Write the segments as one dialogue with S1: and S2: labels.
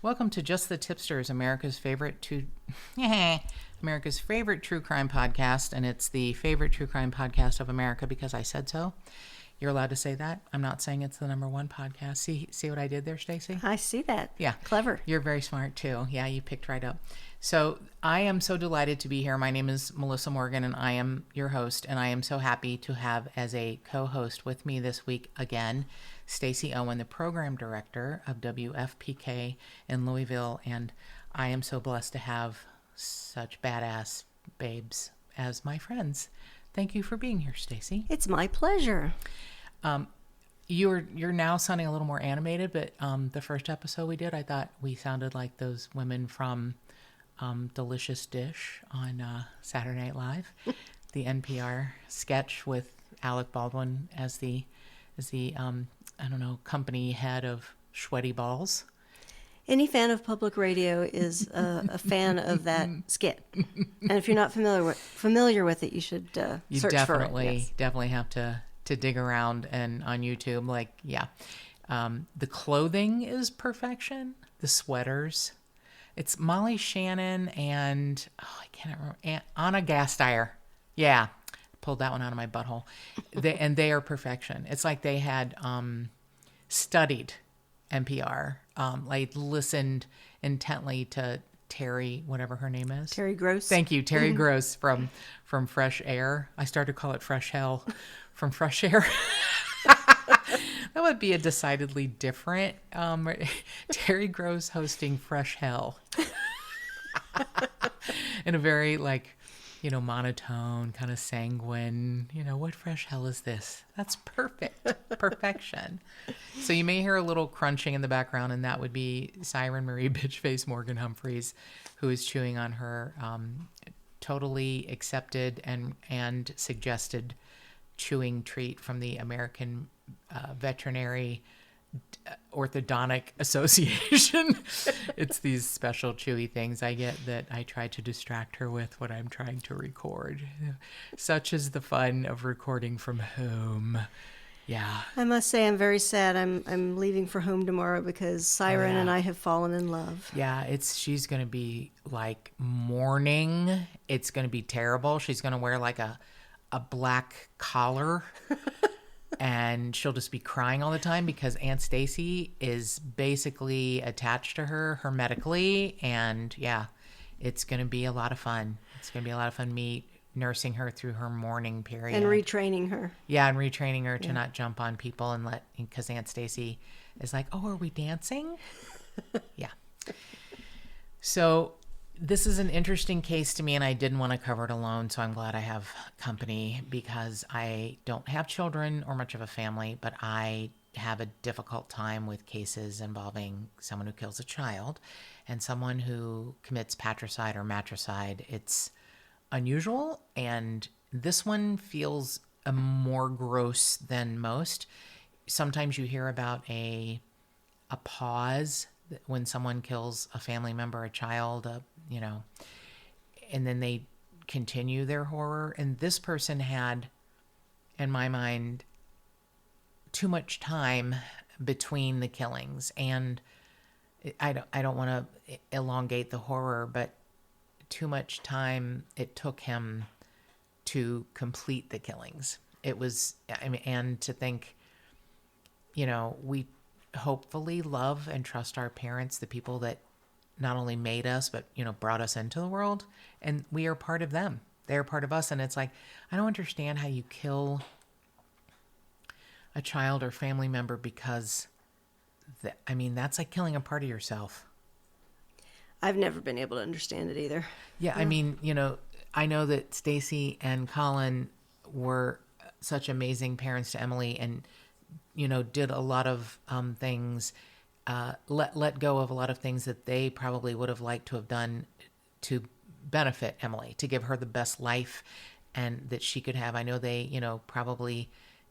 S1: Welcome to Just the Tip-Sters, America's favorite true crime podcast, and it's the favorite true crime podcast of America because I said so. You're allowed to say that. I'm not saying it's the number one podcast. See what I did there, Stacy?
S2: I see that.
S1: Yeah.
S2: Clever.
S1: You're very smart too. Yeah, you picked right up. So I am so delighted to be here. My name is Melissa Morgan, and I am your host, and I am so happy to have as a co-host with me this week again, Stacy Owen, the program director of WFPK in Louisville, and I am so blessed to have such badass babes as my friends. Thank you for being here, Stacy.
S2: It's my pleasure.
S1: You're now sounding a little more animated, but the first episode we did, I thought we sounded like those women from Delicious Dish on Saturday Night Live, the NPR sketch with Alec Baldwin as the company head of Sweaty Balls.
S2: Any fan of public radio is a fan of that skit, and if you're not familiar with it, you should search for it. Yes.
S1: Definitely have to dig around and on YouTube. The clothing is perfection. The sweaters. It's Molly Shannon and I can't remember, Anna Gasteyer. Yeah, pulled that one out of my butthole. They are perfection. It's like they had studied NPR, listened intently to Terry, whatever her name is.
S2: Terry Gross.
S1: Thank you, Terry Gross from Fresh Air. I started to call it Fresh Hell from Fresh Air. That would be a decidedly different Terry Gross hosting Fresh Hell in a very monotone, kind of sanguine, what fresh hell is this? That's perfect. Perfection. So you may hear a little crunching in the background, and that would be Siren Marie Bitchface Morgan Humphreys, who is chewing on her totally accepted and suggested chewing treat from the American Veterinary Orthodontic Association. It's these special chewy things I get that I try to distract her with when I'm trying to record. Such is the fun of recording from home. Yeah.
S2: I must say I'm very sad. I'm leaving for home tomorrow because Siren and I have fallen in love.
S1: Yeah, she's going to be like mourning. It's going to be terrible. She's going to wear like a black collar. And she'll just be crying all the time because Aunt Stacy is basically attached to her hermetically. And yeah, it's going to be a lot of fun. It's going to be a lot of fun me nursing her through her mourning period.
S2: And retraining her.
S1: Yeah, and retraining her to not jump on people because Aunt Stacy is like, oh, are we dancing? Yeah. So this is an interesting case to me, and I didn't want to cover it alone, so I'm glad I have company because I don't have children or much of a family, but I have a difficult time with cases involving someone who kills a child and someone who commits patricide or matricide. It's unusual, and this one feels more gross than most. Sometimes you hear about a pause when someone kills a family member, a child, and then they continue their horror. And this person had, in my mind, too much time between the killings. And I don't want to elongate the horror, but too much time it took him to complete the killings. It was, and to think, we hopefully love and trust our parents, the people that not only made us, but, brought us into the world, and we are part of them. They're part of us. And it's like, I don't understand how you kill a child or family member because that's like killing a part of yourself.
S2: I've never been able to understand it either.
S1: Yeah. I know that Stacy and Colin were such amazing parents to Emily and, did a lot of things, let go of a lot of things that they probably would have liked to have done to benefit Emily, to give her the best life and that she could have. I know they, probably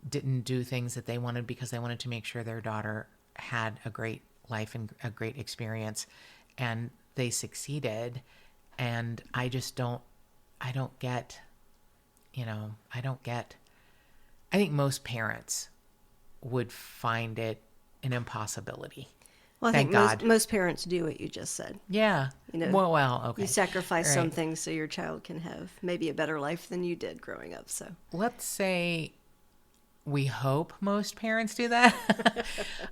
S1: didn't do things that they wanted because they wanted to make sure their daughter had a great life and a great experience, and they succeeded. And I don't get, I think most parents would find it an impossibility.
S2: Well, I
S1: Thank
S2: think
S1: God.
S2: most parents do what you just said.
S1: Yeah.
S2: You know,
S1: Well, okay.
S2: You sacrifice
S1: Right.
S2: some things so your child can have maybe a better life than you did growing up. So
S1: Let's say we hope most parents do that.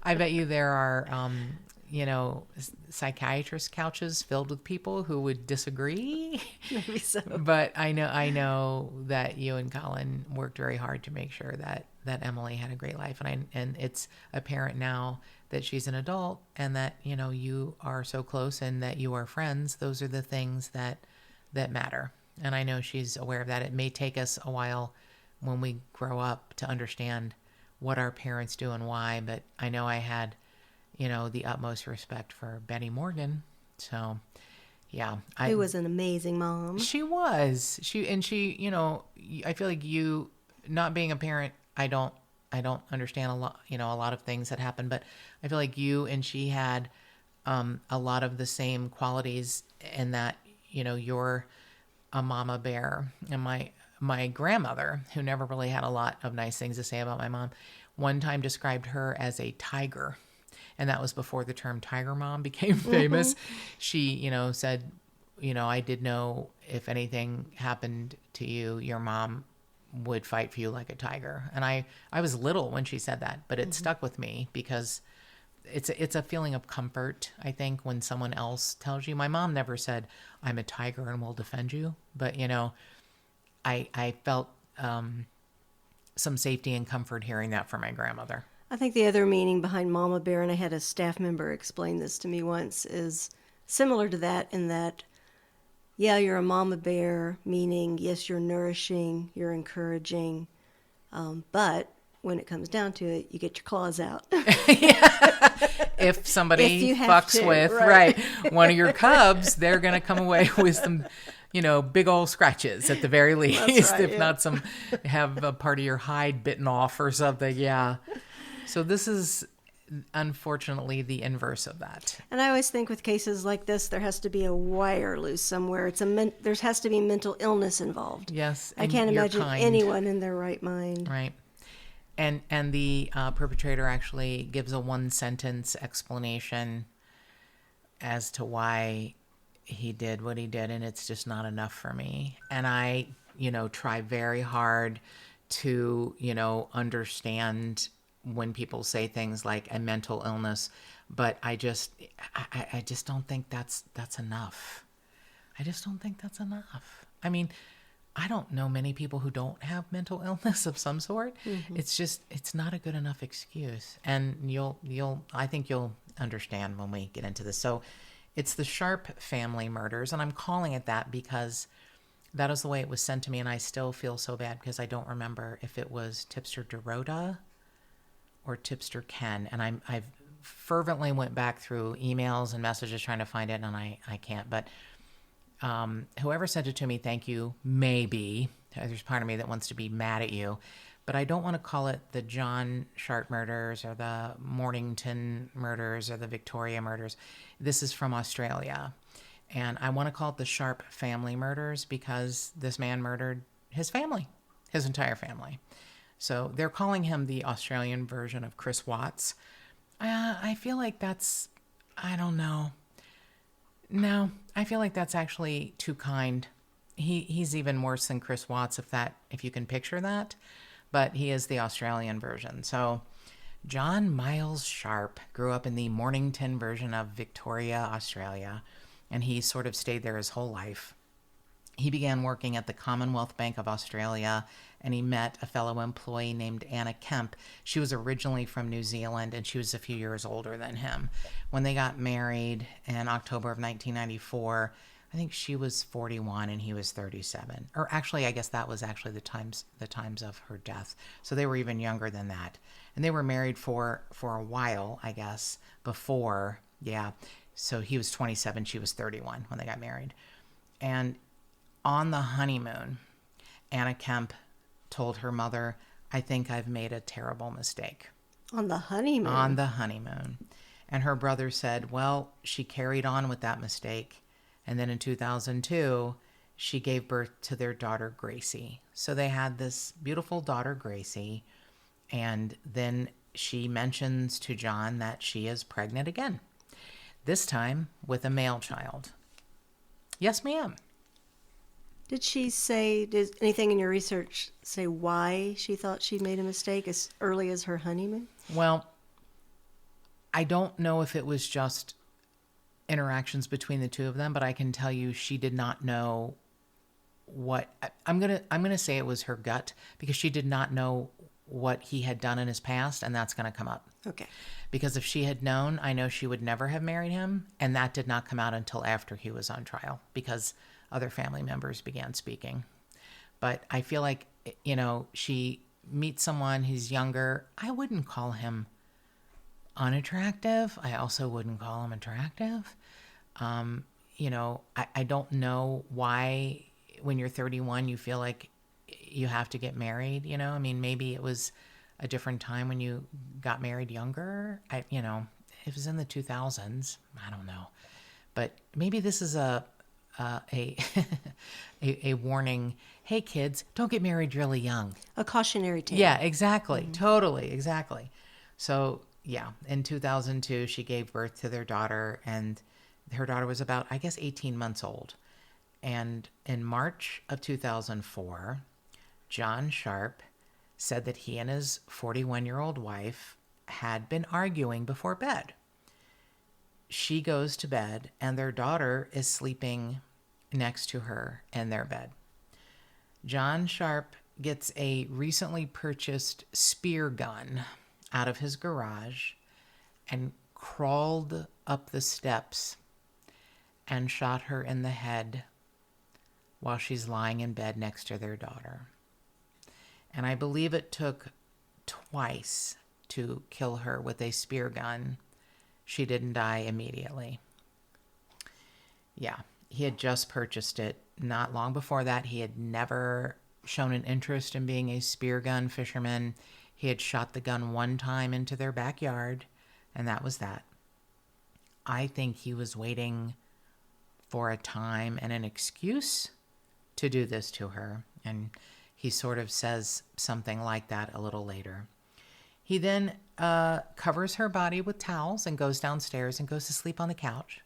S1: I bet you there are, psychiatrist couches filled with people who would disagree.
S2: maybe so.
S1: But I know that you and Colin worked very hard to make sure that Emily had a great life, and it's apparent now that she's an adult and that you are so close and that you are friends. Those are the things that matter, and I know she's aware of that. It may take us a while when we grow up to understand what our parents do and why, but I know I had the utmost respect for Betty Morgan. So yeah,
S2: Who was an amazing mom.
S1: she was. I feel like you not being a parent, I don't understand a lot of things that happen, but I feel like you and she had a lot of the same qualities in that, you're a mama bear. And my grandmother, who never really had a lot of nice things to say about my mom, one time described her as a tiger. And that was before the term tiger mom became famous. She, said, I did know if anything happened to you, your mom would fight for you like a tiger. And I was little when she said that, but it stuck with me because it's a feeling of comfort, I think, when someone else tells you. My mom never said, I'm a tiger and will defend you. But, I felt some safety and comfort hearing that from my grandmother.
S2: I think the other meaning behind Mama Bear, and I had a staff member explain this to me once, is similar to that in that, yeah, you're a Mama Bear, meaning, yes, you're nourishing, you're encouraging, but when it comes down to it, you get your claws out.
S1: If somebody
S2: If you have
S1: fucks
S2: to,
S1: with
S2: right.
S1: one of your cubs, they're going to come away with some, big old scratches at the very least,
S2: right,
S1: if
S2: yeah.
S1: not have a part of your hide bitten off or something. Yeah. So this is unfortunately the inverse of that.
S2: And I always think with cases like this, there has to be a wire loose somewhere. There has to be mental illness involved.
S1: Yes.
S2: I
S1: and
S2: can't
S1: you're
S2: imagine
S1: kind.
S2: anyone in their right mind.
S1: Right. And the perpetrator actually gives a one-sentence explanation as to why he did what he did, and it's just not enough for me. And I, try very hard to, understand when people say things like a mental illness, but I just don't think that's enough. I just don't think that's enough. I mean, I don't know many people who don't have mental illness of some sort. It's not a good enough excuse. And I think you'll understand when we get into this. So it's the Sharp family murders, and I'm calling it that because that is the way it was sent to me, and I still feel so bad because I don't remember if it was Tipster Dorota or Tipster Ken. And I've fervently went back through emails and messages trying to find it, and I can't. But whoever sent it to me, thank you. Maybe there's part of me that wants to be mad at you, but I don't want to call it the John Sharp murders or the Mornington murders or the Victoria murders. This is from Australia, and I want to call it the Sharp family murders because this man murdered his family, his entire family. So they're calling him the Australian version of Chris Watts. I feel like that's, I don't know. No, I feel like that's actually too kind. He's even worse than Chris Watts, if you can picture that. But he is the Australian version. So John Miles Sharp grew up in the Mornington version of Victoria, Australia, and he sort of stayed there his whole life. He began working at the Commonwealth Bank of Australia, and he met a fellow employee named Anna Kemp. She was originally from New Zealand, and she was a few years older than him. When they got married in October of 1994, I think she was 41 and he was 37. Or actually, I guess that was actually the times of her death. So they were even younger than that. And they were married for a while, I guess, before. Yeah. So he was 27, she was 31 when they got married. And on the honeymoon, Anna Kemp told her mother, I think I've made a terrible mistake.
S2: On the honeymoon?
S1: On the honeymoon. And her brother said, well, she carried on with that mistake. And then in 2002, she gave birth to their daughter, Gracie. So they had this beautiful daughter, Gracie. And then she mentions to John that she is pregnant again. this time with a male child. Yes, ma'am.
S2: Did she say, did anything in your research say why she thought she'd made a mistake as early as her honeymoon?
S1: Well, I don't know if it was just interactions between the two of them, but I can tell you she did not know what I'm going to say it was her gut, because she did not know what he had done in his past, and that's going to come up.
S2: Okay.
S1: Because if she had known, I know she would never have married him, and that did not come out until after he was on trial, because other family members began speaking. But I feel like, she meets someone who's younger. I wouldn't call him unattractive. I also wouldn't call him attractive. I don't know why when you're 31 you feel like you have to get married. I mean, maybe it was a different time when you got married younger. It was in the 2000s. I don't know. But maybe this is a a warning. Hey kids, don't get married really young.
S2: A cautionary tale.
S1: Yeah, exactly. Totally, exactly. So, yeah, in 2002, she gave birth to their daughter, and her daughter was about, I guess, 18 months old. And in March of 2004, John Sharp said that he and his 41-year-old wife had been arguing before bed. She goes to bed, and their daughter is sleeping next to her in their bed. John Sharp gets a recently purchased spear gun out of his garage and crawled up the steps and shot her in the head while she's lying in bed next to their daughter. And I believe it took twice to kill her with a spear gun. She didn't die immediately. Yeah, he had just purchased it. Not long before that, he had never shown an interest in being a spear gun fisherman. He had shot the gun one time into their backyard, and that was that. I think he was waiting for a time and an excuse to do this to her, and he sort of says something like that a little later. He then covers her body with towels and goes downstairs and goes to sleep on the couch.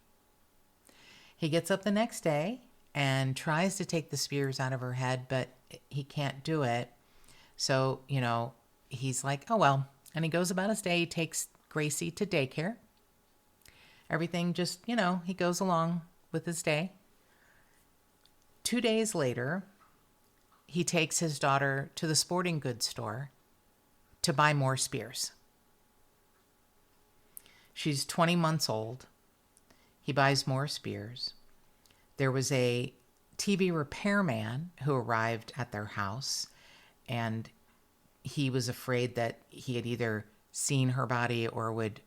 S1: He gets up the next day and tries to take the spears out of her head, but he can't do it. So, he's like, oh, well. And he goes about his day. He takes Gracie to daycare. Everything just, he goes along with his day. 2 days later, he takes his daughter to the sporting goods store to buy more spears. She's 20 months old. He buys more spears. There was a TV repairman who arrived at their house, and he was afraid that he had either seen her body or would,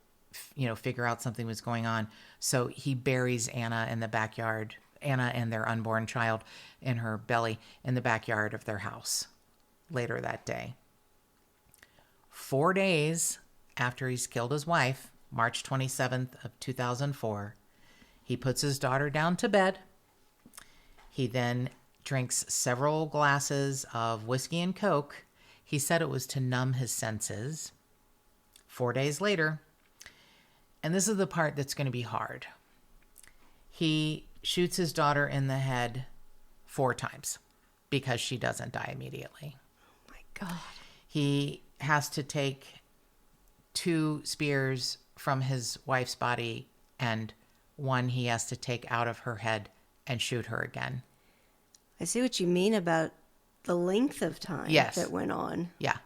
S1: figure out something was going on. So he buries Anna in the backyard, Anna and their unborn child in her belly in the backyard of their house later that day. 4 days after he's killed his wife, March 27th of 2004, he puts his daughter down to bed. He then drinks several glasses of whiskey and Coke. He said it was to numb his senses. 4 days later, and this is the part that's going to be hard, he shoots his daughter in the head 4 times because she doesn't die immediately.
S2: Oh my God.
S1: He has to take 2 spears from his wife's body, and one he has to take out of her head and shoot her again.
S2: I see what you mean about the length of time
S1: Yes.
S2: that went on.
S1: Yeah.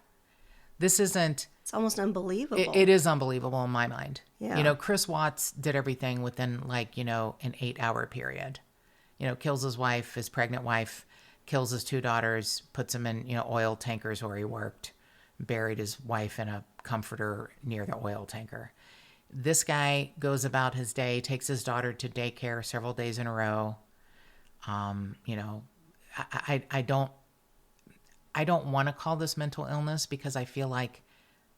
S1: This isn't...
S2: It's almost unbelievable.
S1: It is unbelievable in my mind.
S2: Yeah.
S1: Chris Watts did everything within an 8-hour period. Kills his wife, his pregnant wife, kills his 2 daughters, puts them in, oil tankers where he worked, buried his wife in a comforter near the oil tanker. This guy goes about his day, takes his daughter to daycare several days in a row. I don't want to call this mental illness because I feel like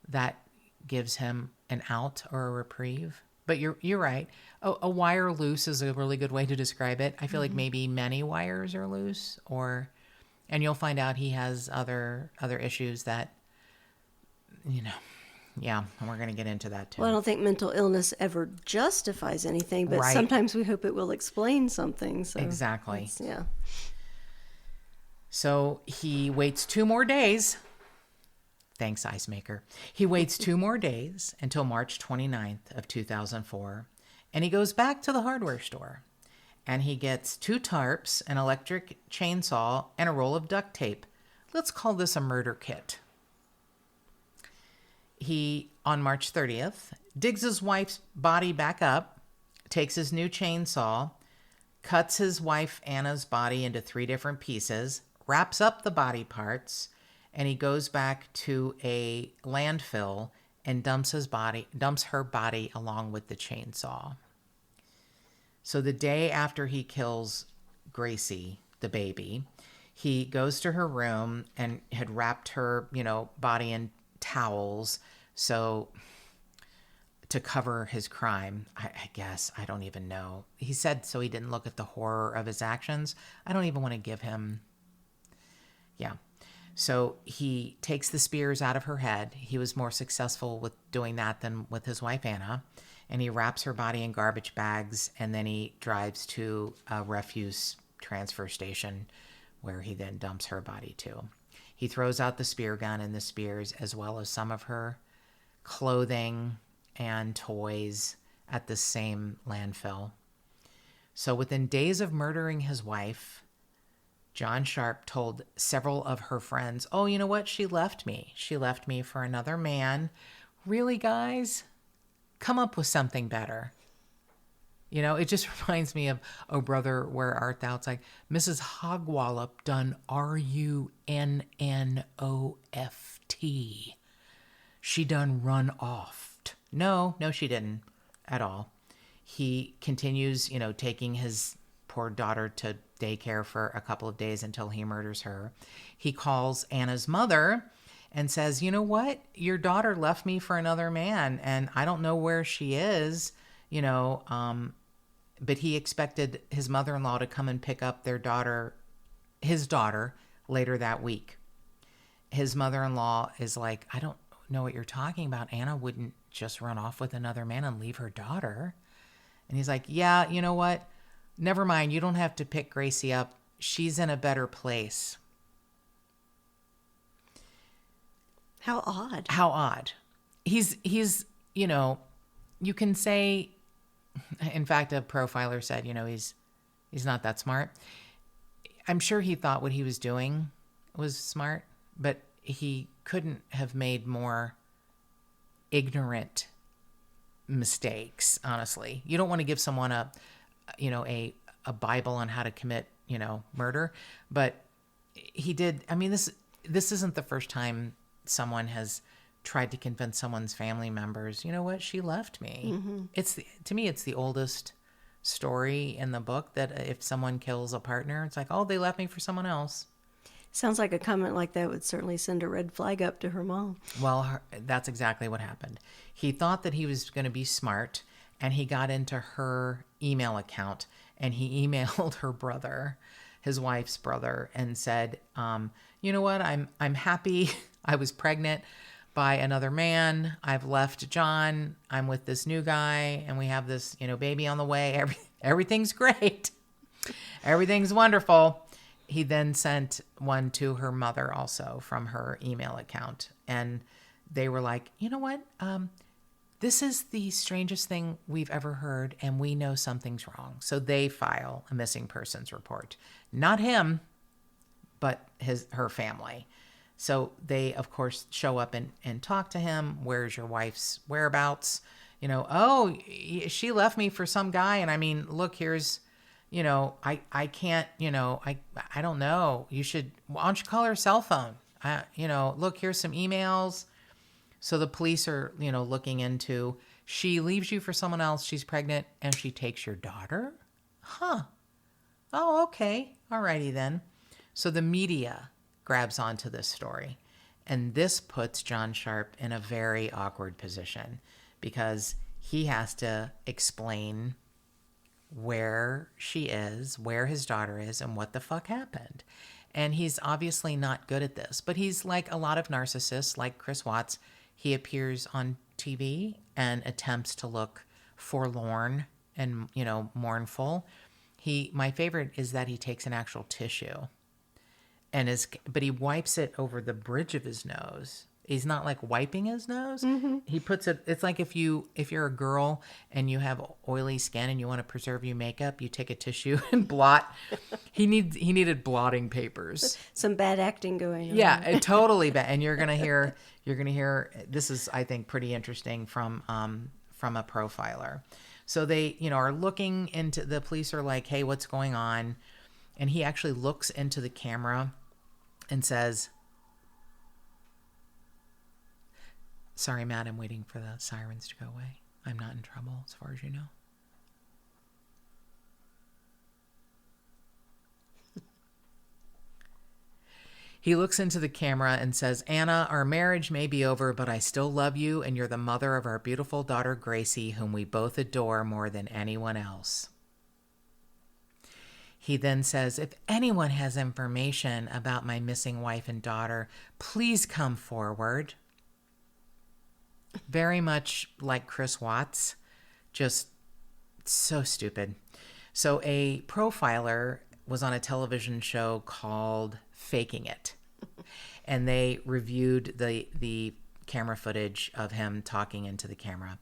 S1: that gives him an out or a reprieve. But you're right. A wire loose is a really good way to describe it. I feel like maybe many wires are loose, and you'll find out he has other issues that, Yeah, and we're going to get into that too.
S2: Well, I don't think mental illness ever justifies anything, but
S1: Right.
S2: sometimes we hope it will explain something. So
S1: Exactly.
S2: yeah.
S1: So he waits 2 more days. Thanks, Ice Maker. He waits 2 more days until March 29th of 2004, and he goes back to the hardware store. And he gets 2 tarps, an electric chainsaw, and a roll of duct tape. Let's call this a murder kit. He, on March 30th, digs his wife's body back up, takes his new chainsaw, cuts his wife Anna's body into 3 different pieces, wraps up the body parts, and he goes back to a landfill and dumps her body along with the chainsaw. So the day after he kills Gracie, the baby, he goes to her room and had wrapped her, body in towels so to cover his crime. I guess. I don't even know. He said so he didn't look at the horror of his actions. I don't even want to give him. Yeah. So he takes the spears out of her head. He was more successful with doing that than with his wife, Anna. And he wraps her body in garbage bags, and then he drives to a refuse transfer station where he then dumps her body to. He throws out the spear gun and the spears, as well as some of her clothing and toys, at the same landfill. So within days of murdering his wife, John Sharp told several of her friends, "Oh, you know what? She left me. She left me for another man." Really, guys? Come up with something better. It just reminds me of "Oh Brother, Where Art Thou?" It's like Mrs. Hogwallop done RUNNOFT. She done run off. No, she didn't at all. He continues, taking his poor daughter to daycare for a couple of days until he murders her. He calls Anna's mother and says, "You know what? Your daughter left me for another man, and I don't know where she is," but he expected his mother-in-law to come and pick up his daughter, later that week. His mother-in-law is like, "I don't know what you're talking about. Anna wouldn't just run off with another man and leave her daughter." And he's like, "Yeah, you know what? Never mind. You don't have to pick Gracie up. She's in a better place."
S2: How odd.
S1: How odd. He's you can say, in fact, a profiler said, he's not that smart. I'm sure he thought what he was doing was smart, but he couldn't have made more ignorant mistakes, honestly. You don't want to give someone a Bible on how to commit, murder, but he did. I mean, this isn't the first time someone has tried to convince someone's family members, "You know what? She left me." Mm-hmm. To me, it's the oldest story in the book that if someone kills a partner, it's like, "Oh, they left me for someone else."
S2: Sounds like a comment like that would certainly send a red flag up to her mom.
S1: Well, that's exactly what happened. He thought that he was going to be smart, and he got into her email account, and he emailed her brother, his wife's brother, and said, "You know what? I'm happy. I was pregnant by another man. I've left John. I'm with this new guy, and we have this, baby on the way. Everything's great. Everything's wonderful." He then sent one to her mother also from her email account, and they were like, "You know what? This is the strangest thing we've ever heard, and we know something's wrong." So they file a missing persons report. Not him, but her family. So they, of course, show up and talk to him. "Where's your wife's whereabouts?" "Oh, she left me for some guy. And I mean, look, here's, I can't, I don't know. Why don't you call her cell phone? Look, here's some emails." So the police are, looking into, she leaves you for someone else. She's pregnant and she takes your daughter. Huh. Oh, okay. Alrighty then. So the media grabs onto this story, and this puts John Sharp in a very awkward position because he has to explain where she is, where his daughter is, and what the fuck happened. And he's obviously not good at this, but he's like a lot of narcissists, like Chris Watts. he appears on TV and attempts to look forlorn and, mournful. My favorite is that he takes an actual tissue but he wipes it over the bridge of his nose. He's not like wiping his nose. He puts it, it's like if you're a girl and you have oily skin and you want to preserve your makeup, you take a tissue and blot. He needed blotting papers.
S2: Some bad acting going on.
S1: Yeah, totally bad. And you're gonna hear this is, I think, pretty interesting from a profiler. So they, are looking into, the police are like, hey, what's going on? And he actually looks into the camera and says, sorry, Matt, I'm waiting for the sirens to go away. I'm not in trouble, as far as you know. He looks into the camera and says, Anna, our marriage may be over, but I still love you, and you're the mother of our beautiful daughter, Gracie, whom we both adore more than anyone else. He then says, if anyone has information about my missing wife and daughter, please come forward. Very much like Chris Watts, just so stupid. So a profiler was on a television show called Faking It, and they reviewed the camera footage of him talking into the camera,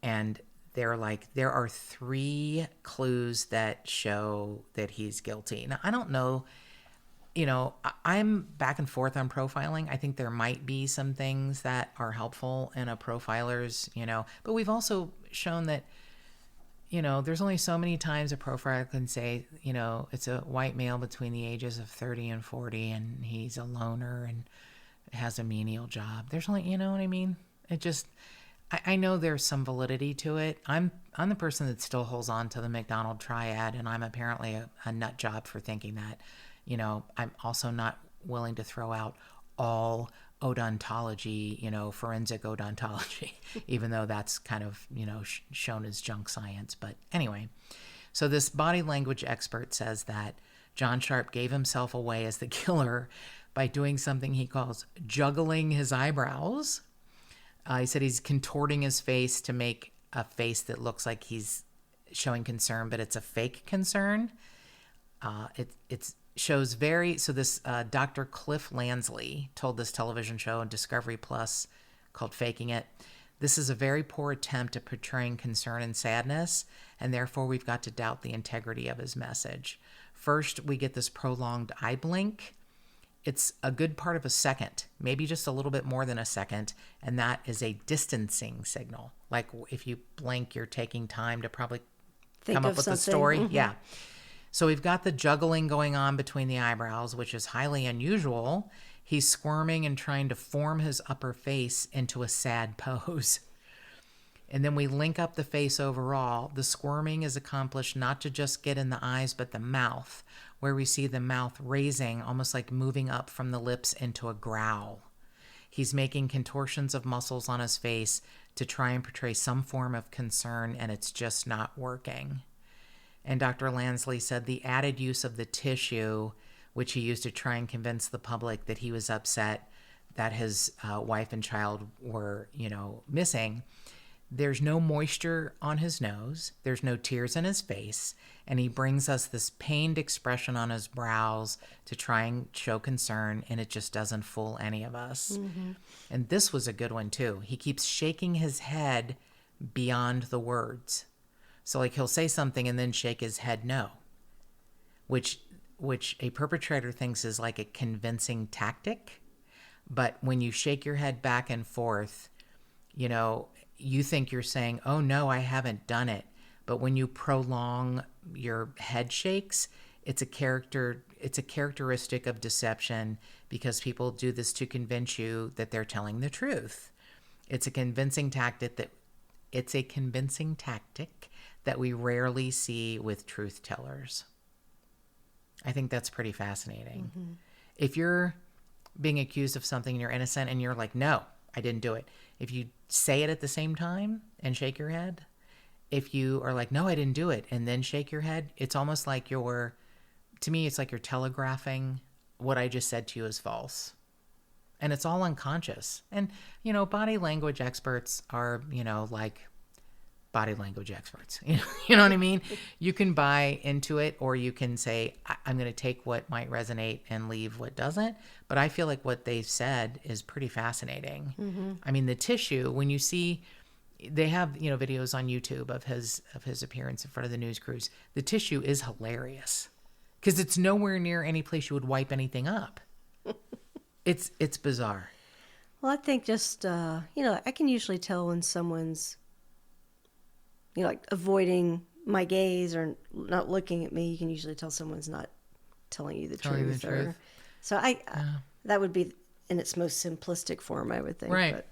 S1: and they're like, there are 3 clues that show that he's guilty. Now, I don't know, I'm back and forth on profiling. I think there might be some things that are helpful in a profiler's, but we've also shown that, there's only so many times a profiler can say, it's a white male between the ages of 30 and 40, and he's a loner and has a menial job. There's only, you know what I mean? It just, I know there's some validity to it. I'm the person that still holds on to the McDonald triad, and I'm apparently a nut job for thinking that. I'm also not willing to throw out all odontology, forensic odontology, even though that's kind of, shown as junk science. But anyway, so this body language expert says that John Sharp gave himself away as the killer by doing something he calls juggling his eyebrows. He said he's contorting his face to make a face that looks like he's showing concern, but it's a fake concern. It's shows this Dr. Cliff Lansley told this television show on Discovery Plus called Faking It. This is a very poor attempt at portraying concern and sadness, and therefore we've got to doubt the integrity of his message. First, we get this prolonged eye blink. It's a good part of a second, maybe just a little bit more than a second, and that is a distancing signal. Like if you blink, you're taking time to probably come up with a story. Mm-hmm. Yeah. So we've got the juggling going on between the eyebrows, which is highly unusual. He's squirming and trying to form his upper face into a sad pose. And then we link up the face overall. The squirming is accomplished not to just get in the eyes, but the mouth, where we see the mouth raising, almost like moving up from the lips into a growl. He's making contortions of muscles on his face to try and portray some form of concern, and it's just not working. And Dr. Lansley said the added use of the tissue, which he used to try and convince the public that he was upset that his wife and child were, missing. There's no moisture on his nose. There's no tears in his face. And he brings us this pained expression on his brows to try and show concern, and it just doesn't fool any of us. Mm-hmm. And this was a good one, too. He keeps shaking his head beyond the words. So like he'll say something and then shake his head no, which a perpetrator thinks is like a convincing tactic. But when you shake your head back and forth, you think you're saying, oh no, I haven't done it. But when you prolong your head shakes, it's a characteristic of deception, because people do this to convince you that they're telling the truth. It's a convincing tactic that we rarely see with truth tellers. I think that's pretty fascinating. Mm-hmm. If you're being accused of something and you're innocent and you're like, no, I didn't do it. If you say it at the same time and shake your head, if you are like, no, I didn't do it, and then shake your head, it's almost like to me, it's like you're telegraphing what I just said to you is false. and it's all unconscious. And, body language experts are, like body language experts. You know what I mean? You can buy into it, or you can say, I'm going to take what might resonate and leave what doesn't. But I feel like what they've said is pretty fascinating. Mm-hmm. I mean, the tissue, when you see, they have, videos on YouTube of his appearance in front of the news crews. The tissue is hilarious because it's nowhere near any place you would wipe anything up. It's bizarre.
S2: Well, I think just, I can usually tell when someone's, like avoiding my gaze or not looking at me. You can usually tell someone's not telling you the truth. So that would be in its most simplistic form, I would think.
S1: Right.
S2: But,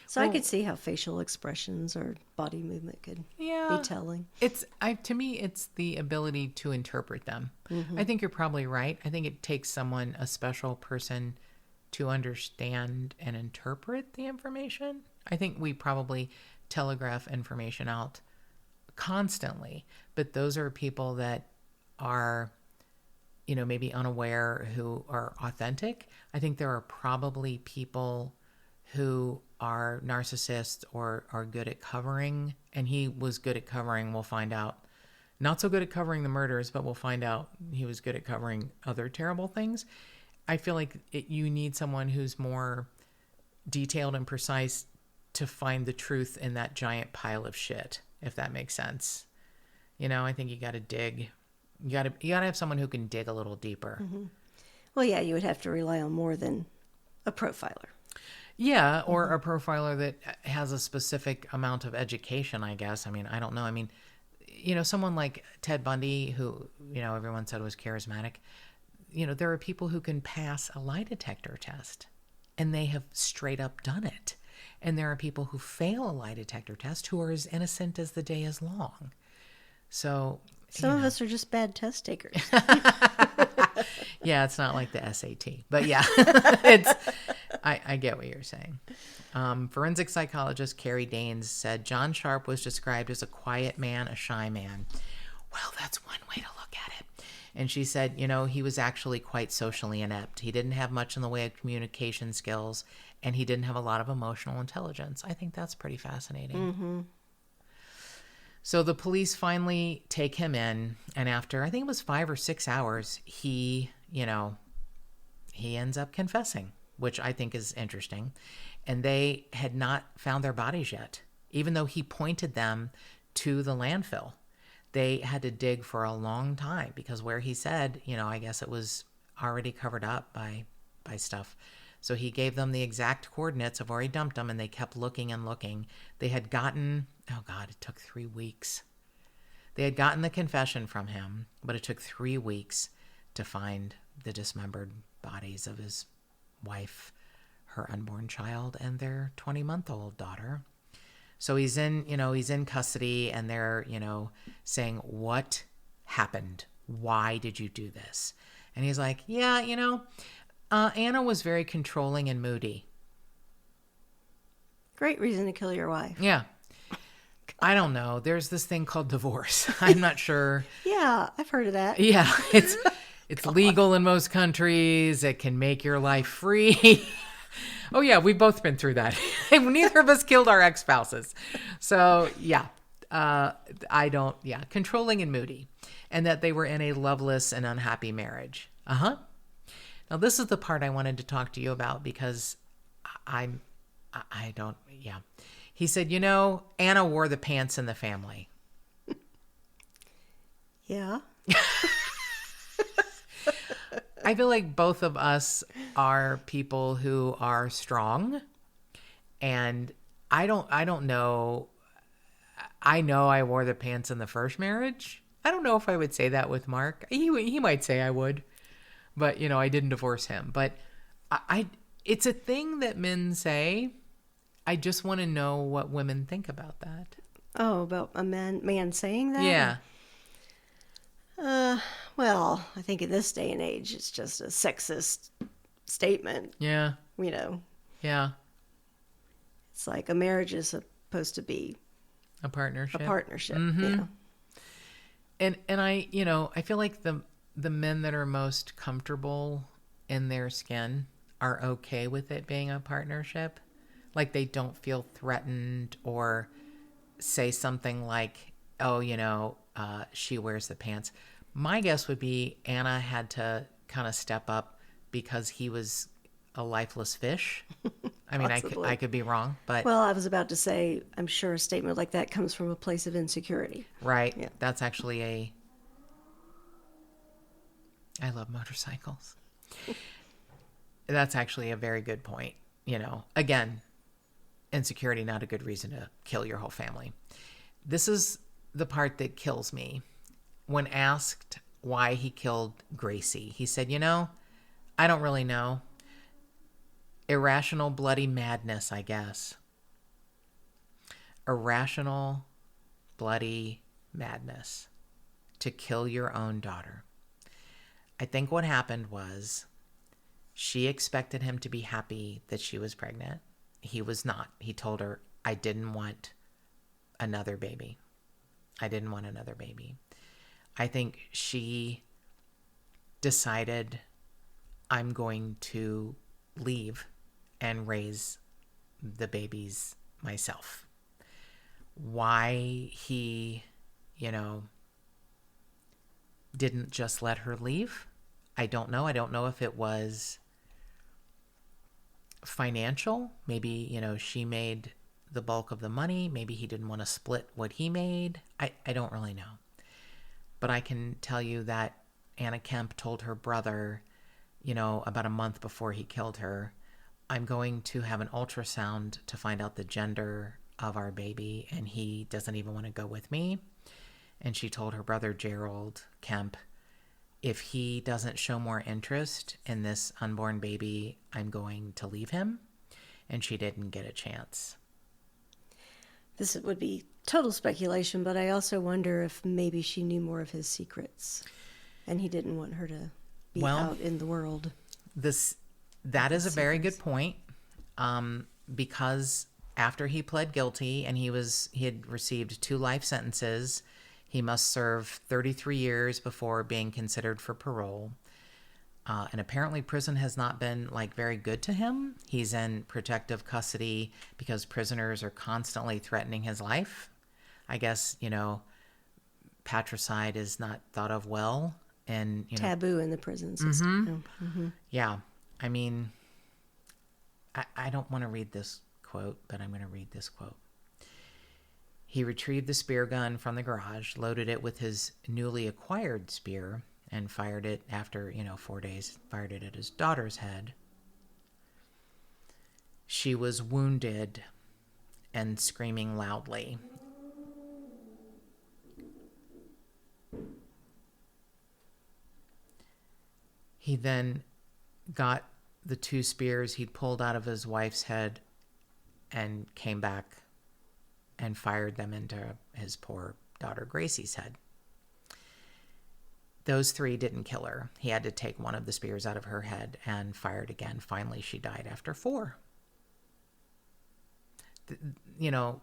S2: so I could see how facial expressions or body movement could be telling.
S1: To me, it's the ability to interpret them. Mm-hmm. I think you're probably right. I think it takes someone, a special person, to understand and interpret the information. I think we probably telegraph information out constantly, but those are people that are, maybe unaware, who are authentic. I think there are probably people who are narcissists or are good at covering, and he was good at covering. We'll find out. Not so good at covering the murders, but we'll find out he was good at covering other terrible things. I feel like you need someone who's more detailed and precise to find the truth in that giant pile of shit, if that makes sense. I think you got to dig. You got to have someone who can dig a little deeper.
S2: Mm-hmm. Well, yeah, you would have to rely on more than a profiler.
S1: Yeah, or a profiler that has a specific amount of education, I guess. I mean, I don't know. I mean, someone like Ted Bundy, who, everyone said was charismatic. There are people who can pass a lie detector test, and they have straight up done it. And there are people who fail a lie detector test who are as innocent as the day is long. So
S2: some of us are just bad test takers.
S1: Yeah, it's not like the SAT, but yeah, I get what you're saying. Forensic psychologist Carrie Danes said John Sharp was described as a quiet man, a shy man. Well, that's one way to look at it. And she said, he was actually quite socially inept. He didn't have much in the way of communication skills, and he didn't have a lot of emotional intelligence. I think that's pretty fascinating. Mm-hmm. So the police finally take him in, and after, I think it was 5 or 6 hours, he ends up confessing, which I think is interesting. And they had not found their bodies yet, even though he pointed them to the landfill. They had to dig for a long time because where he said, I guess it was already covered up by stuff. So he gave them the exact coordinates of where he dumped them, and they kept looking and looking. They had gotten, it took 3 weeks. They had gotten the confession from him, but it took 3 weeks to find the dismembered bodies of his wife, her unborn child, and their 20-month-old daughter. So he's in custody, and they're, saying, what happened? Why did you do this? And he's like, yeah, Anna was very controlling and moody.
S2: Great reason to kill your wife.
S1: Yeah. I don't know. There's this thing called divorce. I'm not sure.
S2: Yeah, I've heard of that.
S1: Yeah, it's legal in most countries. It can make your life free. Oh, yeah, we've both been through that. Neither of us killed our ex-spouses. So, yeah, controlling and moody. And that they were in a loveless and unhappy marriage. Uh-huh. Now, this is the part I wanted to talk to you about because He said, Anna wore the pants in the family.
S2: Yeah.
S1: I feel like both of us are people who are strong, and I don't know. I know I wore the pants in the first marriage. I don't know if I would say that with Mark. He might say I would, but I didn't divorce him. But it's a thing that men say. I just want to know what women think about that.
S2: Oh, about a man saying that?
S1: Yeah.
S2: Well, I think in this day and age, it's just a sexist statement.
S1: Yeah.
S2: Yeah. It's like a marriage is supposed to be
S1: a partnership.
S2: Mm-hmm. Yeah.
S1: And I feel like the men that are most comfortable in their skin, are okay with it being a partnership. Like they don't feel threatened or say something like, oh, she wears the pants. My guess would be Anna had to kind of step up because he was a lifeless fish. I mean,
S2: Possibly.
S1: I could be wrong, but
S2: Well, I was about to say, I'm sure a statement like that comes from a place of insecurity.
S1: right.
S2: Yeah.
S1: That's actually I love motorcycles. That's actually a very good point. Again, insecurity, not a good reason to kill your whole family. This is the part that kills me. When asked why he killed Gracie, he said, I don't really know. Irrational bloody madness, I guess. Irrational bloody madness to kill your own daughter. I think what happened was she expected him to be happy that she was pregnant. He was not. He told her, I didn't want another baby. I didn't want another baby. I think she decided, I'm going to leave and raise the babies myself. Why he, didn't just let her leave, I don't know. I don't know if it was financial. Maybe, she made the bulk of the money. Maybe he didn't want to split what he made. I don't really know. But I can tell you that Anna Kemp told her brother, about a month before he killed her, I'm going to have an ultrasound to find out the gender of our baby, and he doesn't even want to go with me. And she told her brother, Gerald Kemp, if he doesn't show more interest in this unborn baby, I'm going to leave him. And she didn't get a chance.
S2: This would be total speculation, but I also wonder if maybe she knew more of his secrets and he didn't want her to be out in the world.
S1: That is a very good point, because after he pled guilty and he had received 2 life sentences, he must serve 33 years before being considered for parole. And apparently prison has not been very good to him. He's in protective custody because prisoners are constantly threatening his life. I guess, patricide is not thought of well. And
S2: taboo in the prison system.
S1: Mm-hmm. Yeah. I mean, I don't want to read this quote, but I'm going to read this quote. He retrieved the spear gun from the garage, loaded it with his newly acquired spear, and fired it after, 4 days, fired it at his daughter's head. She was wounded and screaming loudly. He then got the 2 spears he'd pulled out of his wife's head and came back and fired them into his poor daughter Gracie's head. Those 3 didn't kill her. He had to take one of the spears out of her head and fire it again. Finally, she died after 4.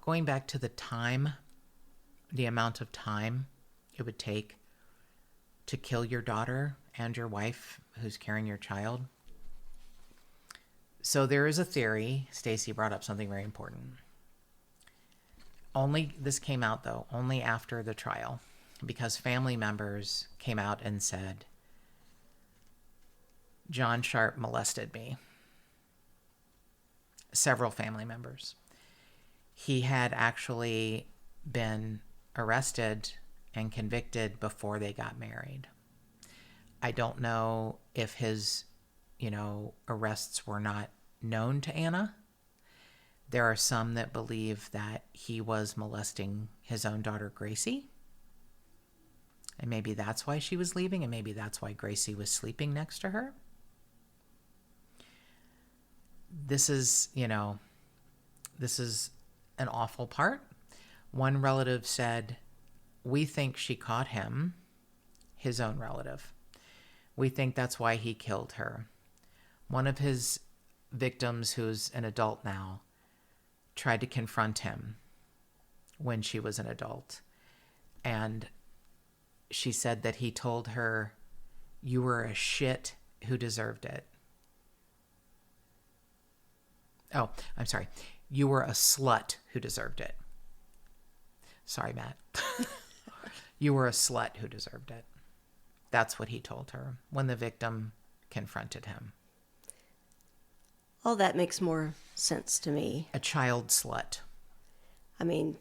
S1: Going back to the amount of time it would take to kill your daughter and your wife who's carrying your child. So there is a theory. Stacy brought up something very important. This came out, though, only after the trial, because family members came out and said, John Sharp molested me. Several family members. He had actually been arrested and convicted before they got married. I don't know if his, arrests were not known to Anna. There are some that believe that he was molesting his own daughter, Gracie. And maybe that's why she was leaving, and maybe that's why Gracie was sleeping next to her. This is an awful part. One relative said, we think she caught him, his own relative. We think that's why he killed her. One of his victims, who's an adult now, tried to confront him when she was an adult. And she said that he told her, you were a shit who deserved it. Oh, I'm sorry. You were a slut who deserved it. Sorry, Matt. You were a slut who deserved it. That's what he told her when the victim confronted him.
S2: All that makes more sense to me.
S1: A child slut.
S2: I mean,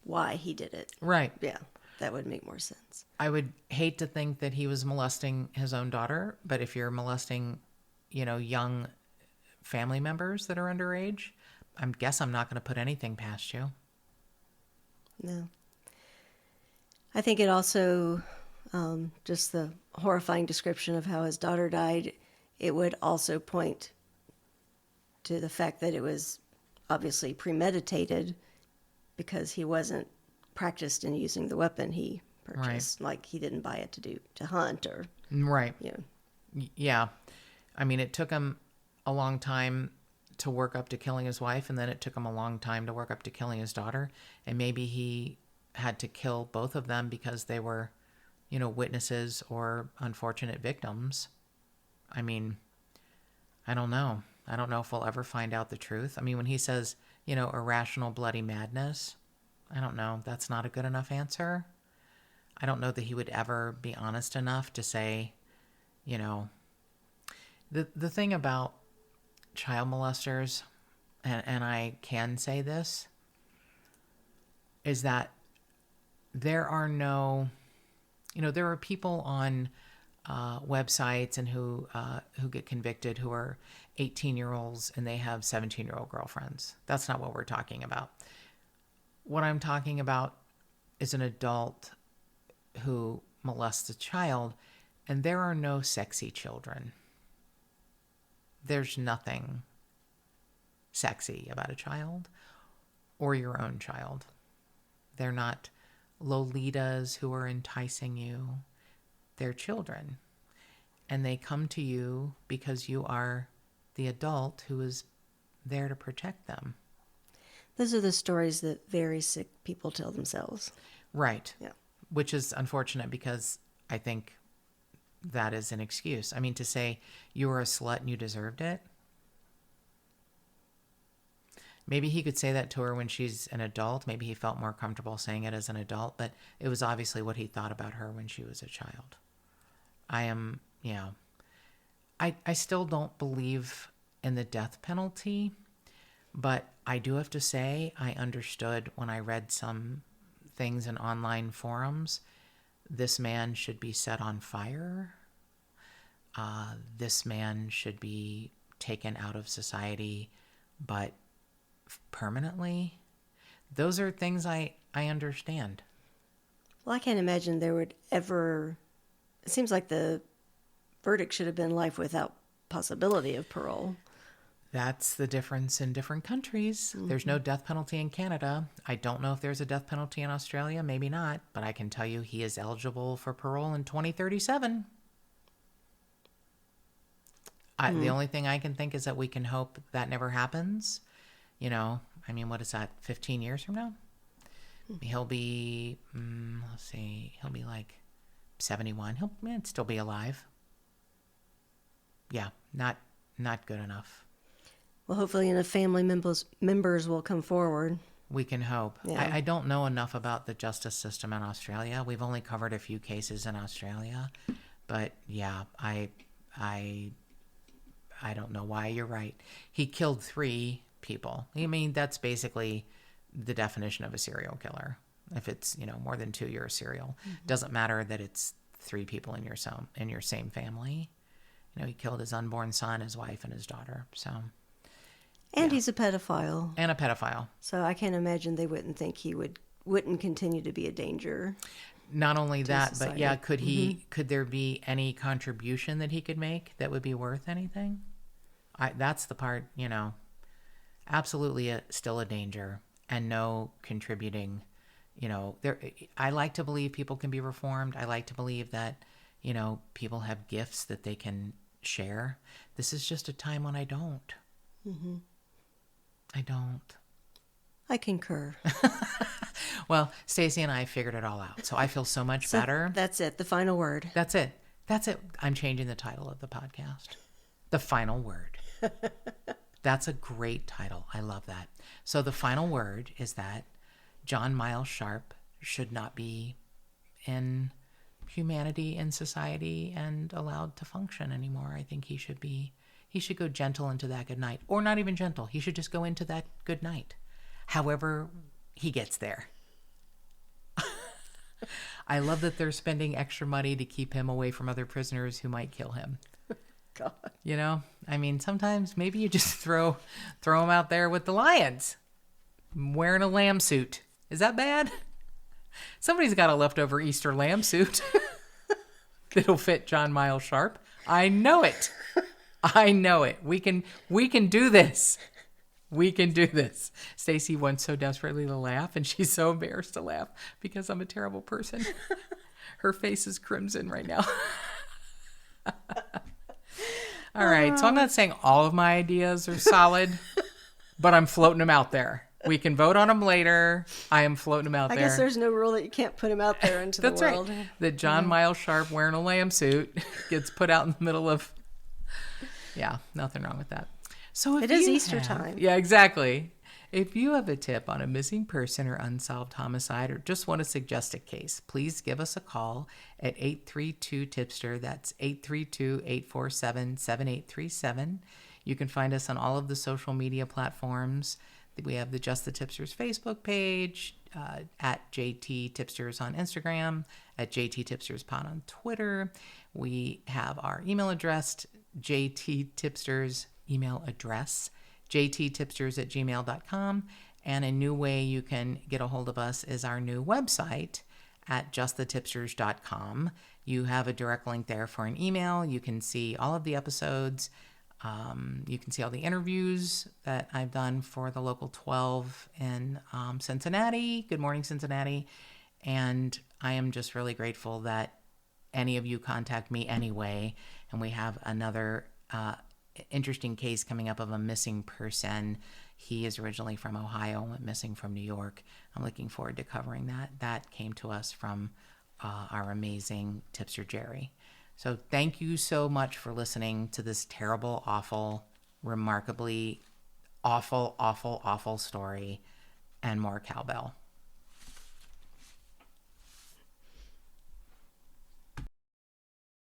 S2: why he did it.
S1: Right.
S2: Yeah, that would make more sense.
S1: I would hate to think that he was molesting his own daughter, but if you're molesting, young family members that are underage, I guess I'm not going to put anything past you.
S2: No. I think it also, just the horrifying description of how his daughter died, it would also point to the fact that it was obviously premeditated because he wasn't practiced in using the weapon he purchased. Like he didn't buy it to hunt or...
S1: Right.
S2: Yeah.
S1: Yeah. I mean, it took him a long time to work up to killing his wife, and then it took him a long time to work up to killing his daughter. And maybe he had to kill both of them because they were, witnesses or unfortunate victims. I mean, I don't know. I don't know if we'll ever find out the truth. I mean, when he says, irrational bloody madness, I don't know. That's not a good enough answer. I don't know that he would ever be honest enough to say, the thing about child molesters, and I can say this, is that there are no, there are people on websites and who get convicted who are 18-year-olds and they have 17-year-old girlfriends. That's not what we're talking about. What I'm talking about is an adult who molests a child, and there are no sexy children. There's nothing sexy about a child or your own child. They're not Lolitas who are enticing you. They're children. And they come to you because you are the adult who is there to protect them.
S2: Those are the stories that very sick people tell themselves.
S1: Right.
S2: Yeah.
S1: Which is unfortunate because I think that is an excuse. I mean, to say you were a slut and you deserved it. Maybe he could say that to her when she's an adult. Maybe he felt more comfortable saying it as an adult, but it was obviously what he thought about her when she was a child. I still don't believe in the death penalty, but I do have to say I understood when I read some things in online forums. This man should be set on fire. This man should be taken out of society, but permanently. Those are things I understand.
S2: Well, I can't imagine there would ever... It seems like the verdict should have been life without possibility of parole.
S1: That's the difference in different countries. Mm-hmm. There's no death penalty in Canada. I don't know if there's a death penalty in Australia. Maybe not. But I can tell you he is eligible for parole in 2037. The only thing I can think is that we can hope that never happens. What is that, 15 years from now? He'll be, he'll be like 71. He'll still be alive. Yeah, not good enough.
S2: Well, hopefully enough family members will come forward.
S1: We can hope. Yeah. I don't know enough about the justice system in Australia. We've only covered a few cases in Australia. But yeah, I don't know why. You're right. He killed 3 people. I mean, that's basically the definition of a serial killer. If it's, more than 2, you're a serial. Mm-hmm. Doesn't matter that it's 3 people in your same family. He killed his unborn son, his wife, and his daughter. So,
S2: and he's a pedophile.
S1: And a pedophile.
S2: So I can't imagine they wouldn't think he wouldn't continue to be a danger.
S1: Not only that, society. But yeah, could there be any contribution that he could make that would be worth anything? That's the part, absolutely still a danger and no contributing, I like to believe people can be reformed. I like to believe that, people have gifts that they can share. This is just a time when I don't. Mm-hmm. I don't.
S2: I concur.
S1: Well, Stacey and I figured it all out, so I feel so much better.
S2: That's it. The final word.
S1: That's it. I'm changing the title of the podcast. The final word. That's a great title. I love that. So the final word is that John Miles Sharp should not be in humanity in society and allowed to function anymore. I think he should go gentle into that good night, or not even gentle. He should just go into that good night, however he gets there. I love that they're spending extra money to keep him away from other prisoners who might kill him.
S2: God.
S1: You know, I mean, sometimes maybe you just throw him out there with the lions, wearing a lamb suit. Is that bad? Somebody's got a leftover Easter lamb suit that'll fit John Miles Sharp. I know it. I know it. We can do this. We can do this. Stacy wants so desperately to laugh, and she's so embarrassed to laugh because I'm a terrible person. Her face is crimson right now. All right. So I'm not saying all of my ideas are solid, but I'm floating them out there. We can vote on them later. I am floating them out there.
S2: I guess there's no rule that you can't put him out there into the world.
S1: That's right. That John Miles Sharp wearing a lamb suit gets put out in the middle of... Yeah, nothing wrong with that. So
S2: it is Easter time.
S1: Yeah, exactly. If you have a tip on a missing person or unsolved homicide, or just want to suggest a case, please give us a call at 832-TIPSTER. That's 832-847-7837. You can find us on all of the social media platforms. We have the Just the Tipsters Facebook page, at JT Tipsters on Instagram, at JT Tipsters Pod on Twitter. We have our email address, JT Tipsters email address, jttipsters@gmail.com. And a new way you can get a hold of us is our new website at justthetipsters.com. You have a direct link there for an email. You can see all of the episodes. You can see all the interviews that I've done for the local 12 in Cincinnati. Good morning, Cincinnati. And I am just really grateful that any of you contact me anyway. And we have another interesting case coming up of a missing person. He is originally from Ohio, went missing from New York. I'm looking forward to covering that. That came to us from our amazing tipster, Jerry. So thank you so much for listening to this terrible, awful, remarkably awful, awful, awful story, and more cowbell.